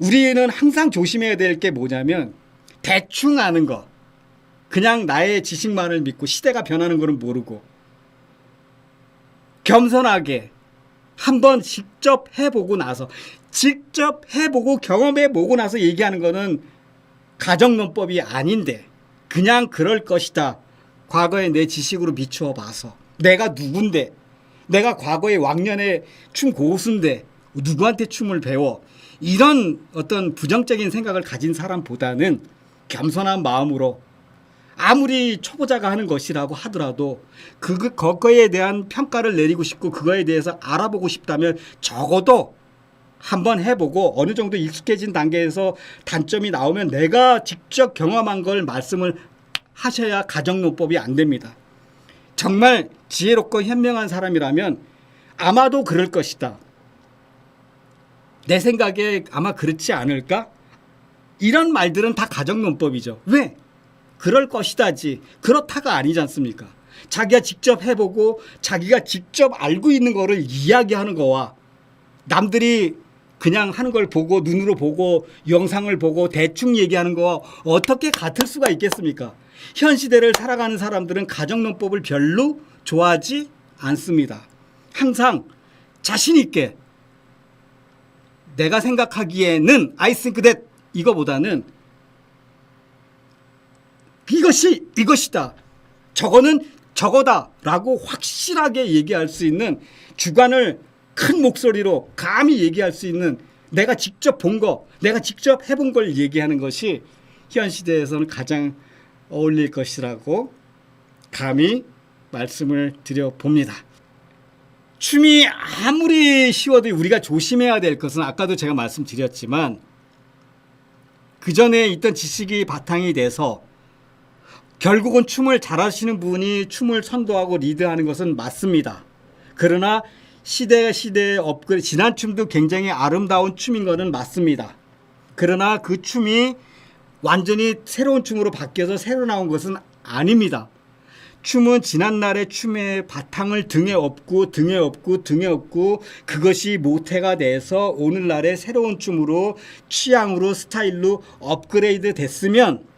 우리는 항상 조심해야 될 게 뭐냐면 대충 아는 거, 그냥 나의 지식만을 믿고 시대가 변하는 거는 모르고 겸손하게 한번 직접 해보고 나서, 직접 해보고 경험해보고 나서 얘기하는 거는 가정론법이 아닌데, 그냥 그럴 것이다. 과거에 내 지식으로 비추어 봐서 내가 누군데, 내가 과거에 왕년에 춤 고수인데 누구한테 춤을 배워, 이런 어떤 부정적인 생각을 가진 사람보다는 겸손한 마음으로, 아무리 초보자가 하는 것이라고 하더라도 그거에 대한 평가를 내리고 싶고 그거에 대해서 알아보고 싶다면 적어도 한번 해보고 어느 정도 익숙해진 단계에서 단점이 나오면 내가 직접 경험한 걸 말씀을 하셔야 가정론법이 안 됩니다. 정말 지혜롭고 현명한 사람이라면 아마도 그럴 것이다, 내 생각에 아마 그렇지 않을까, 이런 말들은 다 가정론법이죠. 왜? 그럴 것이다지 그렇다가 아니지 않습니까? 자기가 직접 해보고 자기가 직접 알고 있는 거를 이야기하는 거와 남들이 그냥 하는 걸 보고 눈으로 보고 영상을 보고 대충 얘기하는 거와 어떻게 같을 수가 있겠습니까? 현 시대를 살아가는 사람들은 가정론법을 별로 좋아하지 않습니다. 항상 자신 있게 내가 생각하기에는 I think that 이거보다는 이것이다, 저거는 저거다 라고 확실하게 얘기할 수 있는, 주관을 큰 목소리로 감히 얘기할 수 있는, 내가 직접 본 거, 내가 직접 해본 걸 얘기하는 것이 현 시대에서는 가장 어울릴 것이라고 감히 말씀을 드려봅니다. 춤이 아무리 쉬워도 우리가 조심해야 될 것은 아까도 제가 말씀드렸지만 그 전에 있던 지식이 바탕이 돼서 결국은 춤을 잘하시는 분이 춤을 선도하고 리드하는 것은 맞습니다. 그러나 시대의 업그레이드, 지난 춤도 굉장히 아름다운 춤인 것은 맞습니다. 그러나 그 춤이 완전히 새로운 춤으로 바뀌어서 새로 나온 것은 아닙니다. 춤은 지난날의 춤의 바탕을 등에 업고 그것이 모태가 돼서 오늘날의 새로운 춤으로, 취향으로, 스타일로 업그레이드 됐으면,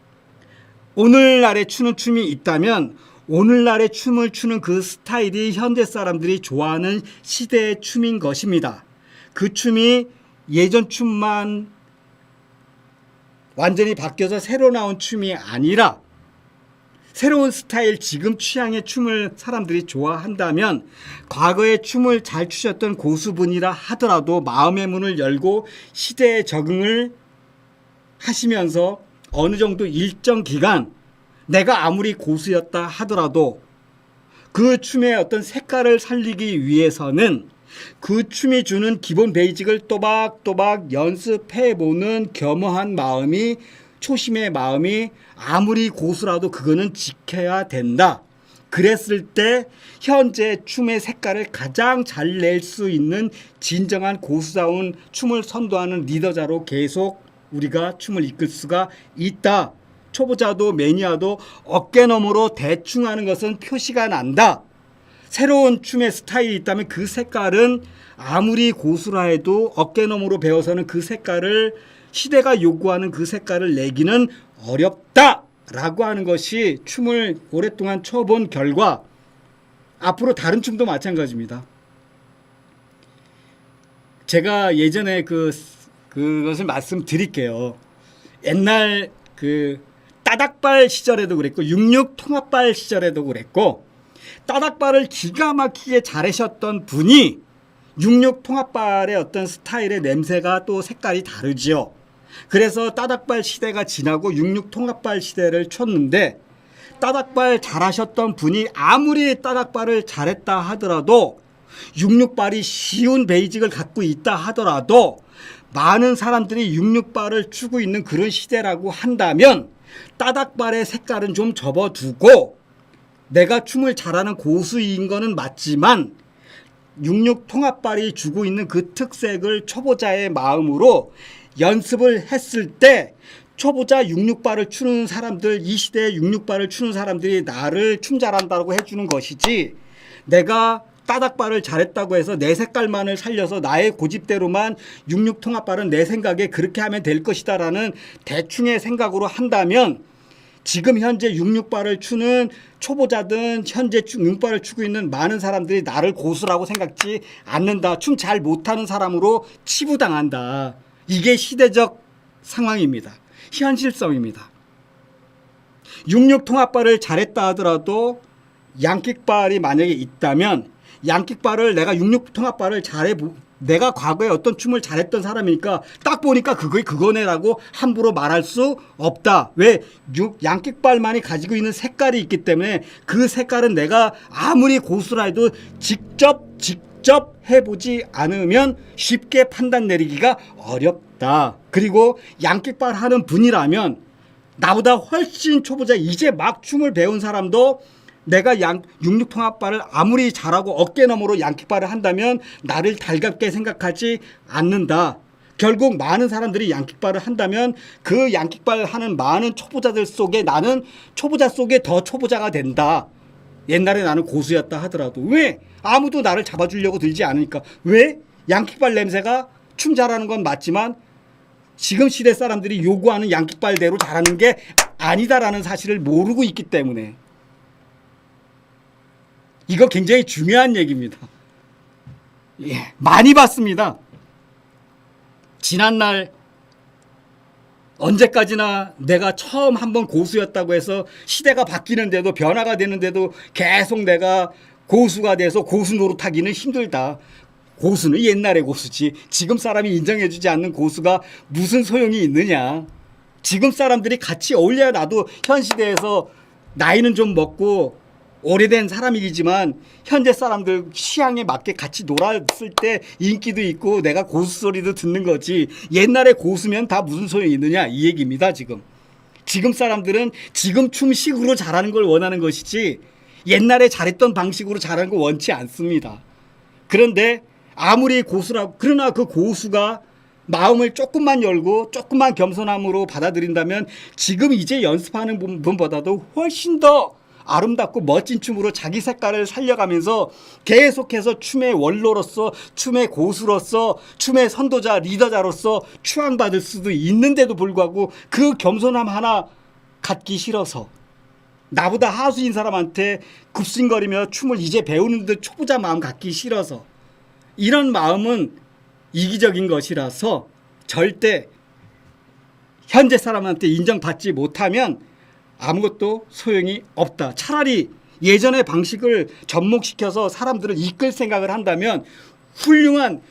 오늘날에 추는 춤이 있다면 오늘날의 춤을 추는 그 스타일이 현대 사람들이 좋아하는 시대의 춤인 것입니다. 그 춤이 예전 춤만 완전히 바뀌어서 새로 나온 춤이 아니라 새로운 스타일, 지금 취향의 춤을 사람들이 좋아한다면 과거에 춤을 잘 추셨던 고수분이라 하더라도 마음의 문을 열고 시대에 적응을 하시면서 어느 정도 일정 기간 내가 아무리 고수였다 하더라도 그 춤의 어떤 색깔을 살리기 위해서는 그 춤이 주는 기본 베이직을 또박또박 연습해보는 겸허한 마음이, 초심의 마음이 아무리 고수라도 그거는 지켜야 된다. 그랬을 때 현재 춤의 색깔을 가장 잘 낼 수 있는 진정한 고수다운 춤을 선도하는 리더자로 계속 우리가 춤을 이끌 수가 있다. 초보자도 매니아도 어깨너머로 대충 하는 것은 표시가 난다. 새로운 춤의 스타일이 있다면 그 색깔은 아무리 고수라 해도 어깨너머로 배워서는 그 색깔을, 시대가 요구하는 그 색깔을 내기는 어렵다라고 하는 것이 춤을 오랫동안 춰본 결과, 앞으로 다른 춤도 마찬가지입니다. 제가 예전에 그것을 말씀드릴게요. 옛날 따닥발 시절에도 그랬고 66 통합발 시절에도 그랬고, 따닥발을 기가 막히게 잘하셨던 분이 66 통합발의 어떤 스타일의 냄새가 또 색깔이 다르지요. 그래서 따닥발 시대가 지나고 66 통합발 시대를 쳤는데, 따닥발 잘하셨던 분이 아무리 따닥발을 잘했다 하더라도 66발이 쉬운 베이직을 갖고 있다 하더라도 많은 사람들이 66발을 추고 있는 그런 시대라고 한다면 따닥발의 색깔은 좀 접어두고, 내가 춤을 잘하는 고수인 거는 맞지만 66 통합발이 주고 있는 그 특색을 초보자의 마음으로 연습을 했을 때 초보자 66발을 추는 사람들, 이 시대에 66발을 추는 사람들이 나를 춤 잘한다고 해주는 것이지, 내가 따닥발을 잘했다고 해서 내 색깔만을 살려서 나의 고집대로만 육육통합발은 내 생각에 그렇게 하면 될 것이다라는 대충의 생각으로 한다면 지금 현재 66발을 추는 초보자든 현재 66발을 추고 있는 많은 사람들이 나를 고수라고 생각지 않는다. 춤 잘 못하는 사람으로 치부당한다. 이게 시대적 상황입니다. 현실성입니다. 66통합발을 잘했다 하더라도 양킥발이 만약에 있다면 양킥발을 내가 66통합발을 내가 과거에 어떤 춤을 잘했던 사람이니까 딱 보니까 그거네라고 함부로 말할 수 없다. 왜? 양킥발만이 가지고 있는 색깔이 있기 때문에 그 색깔은 내가 아무리 고수라 해도 직접 해보지 않으면 쉽게 판단 내리기가 어렵다. 그리고 양킥발 하는 분이라면 나보다 훨씬 초보자 이제 막 춤을 배운 사람도 내가 66통합발을 아무리 잘하고 어깨너머로 양킥발을 한다면 나를 달갑게 생각하지 않는다. 결국 많은 사람들이 양킥발을 한다면 그 양킥발 하는 많은 초보자들 속에 나는 초보자 속에 더 초보자가 된다. 옛날에 나는 고수였다 하더라도 왜? 아무도 나를 잡아주려고 들지 않으니까. 왜? 양킥발 냄새가 춤 잘하는 건 맞지만 지금 시대 사람들이 요구하는 양킥발대로 잘하는 게 아니다라는 사실을 모르고 있기 때문에. 이거 굉장히 중요한 얘기입니다. 예, 많이 봤습니다. 지난날 언제까지나 내가 처음 한번 고수였다고 해서 시대가 바뀌는데도 변화가 되는데도 계속 내가 고수가 돼서 고수 노릇하기는 힘들다. 고수는 옛날의 고수지 지금 사람이 인정해주지 않는 고수가 무슨 소용이 있느냐. 지금 사람들이 같이 어울려야 나도 현 시대에서 나이는 좀 먹고 오래된 사람이지만 현재 사람들 취향에 맞게 같이 놀았을 때 인기도 있고 내가 고수 소리도 듣는 거지. 옛날에 고수면 다 무슨 소용이 있느냐 이 얘기입니다. 지금 사람들은 지금 춤식으로 잘하는 걸 원하는 것이지 옛날에 잘했던 방식으로 잘하는 걸 원치 않습니다. 그런데 아무리 고수라고 그러나 그 고수가 마음을 조금만 열고 조금만 겸손함으로 받아들인다면 지금 이제 연습하는 분보다도 훨씬 더 아름답고 멋진 춤으로 자기 색깔을 살려가면서 계속해서 춤의 원로로서 춤의 고수로서 춤의 선도자 리더자로서 추앙받을 수도 있는데도 불구하고 그 겸손함 하나 갖기 싫어서 나보다 하수인 사람한테 굽신거리며 춤을 이제 배우는 듯 초보자 마음 갖기 싫어서 이런 마음은 이기적인 것이라서 절대 현재 사람한테 인정받지 못하면 아무것도 소용이 없다. 차라리 예전의 방식을 접목시켜서 사람들을 이끌 생각을 한다면 훌륭한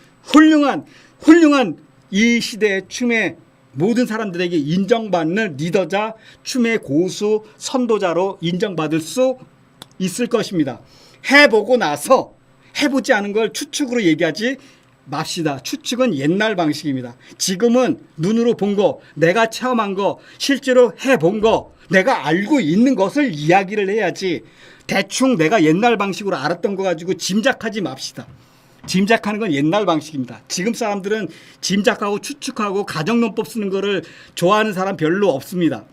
이 시대의 춤의 모든 사람들에게 인정받는 리더자, 춤의 고수, 선도자로 인정받을 수 있을 것입니다. 해보고 나서 해보지 않은 걸 추측으로 얘기하지 맙시다. 추측은 옛날 방식입니다. 지금은 눈으로 본 거, 내가 체험한 거, 실제로 해본 거, 내가 알고 있는 것을 이야기를 해야지 대충 내가 옛날 방식으로 알았던 거 가지고 짐작하지 맙시다. 짐작하는 건 옛날 방식입니다. 지금 사람들은 짐작하고 추측하고 가정론법 쓰는 거를 좋아하는 사람 별로 없습니다.